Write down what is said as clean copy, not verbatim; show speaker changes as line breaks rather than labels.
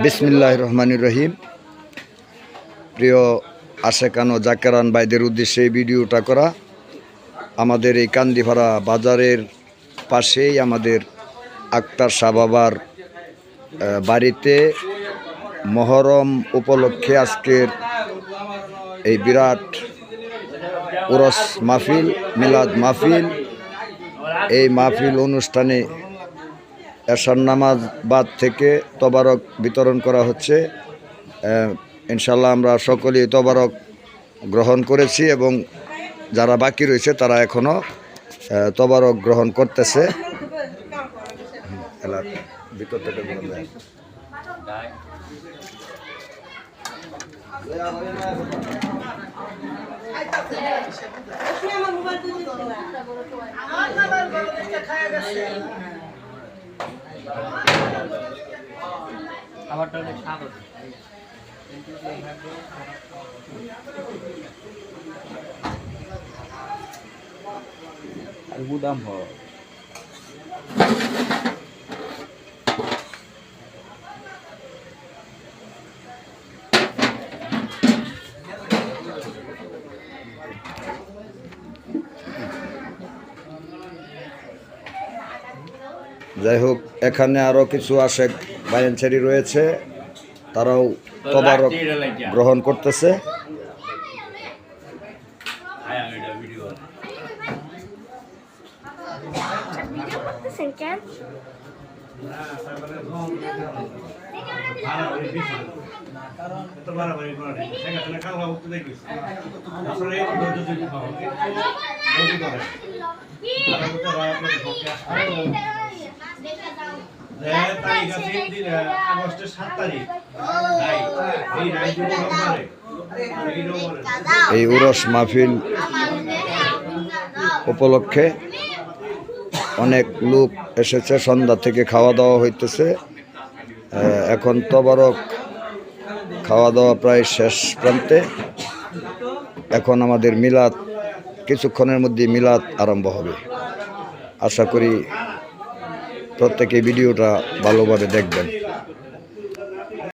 বিসমিল্লাহির রহমানির রহিম। প্রিয় আশেকান ও জাকেরান ভাইদের উদ্দেশ্যে এই ভিডিওটা করা। আমাদের এই কান্দিপাড়া বাজারের পাশেই আমাদের আক্তার শাহ বাবার বাড়িতে মহরম উপলক্ষে আজকের এই বিরাট উরস মাহফিল, মিলাদ মাহফিল, এই মাহফিল অনুষ্ঠানে এশার নামাজ বাদ থেকে তবারক বিতরণ করা হচ্ছে। ইনশাল্লাহ আমরা সকলেই তবারক গ্রহণ করেছি এবং যারা বাকি রয়েছে তারা এখনও তবারক গ্রহণ করতেছে।
গুদাম হ
যাই হোক, এখানে আরও কিছু আশেক বায়ানচারী রয়েছে, তারাও তবারক গ্রহণ করতেছে। এই উরস মাহফিল উপলক্ষে অনেক লোক এসেছে, সন্ধ্যা থেকে খাওয়া দাওয়া হইতেছে। এখন তবারক খাওয়া দাওয়া প্রায় শেষ প্রান্তে। এখন আমাদের মিলাদ, কিছুক্ষণের মধ্যে মিলাদ আরম্ভ হবে। আশা করি প্রত্যেকে ভিডিওটা ভালোভাবে দেখবেন।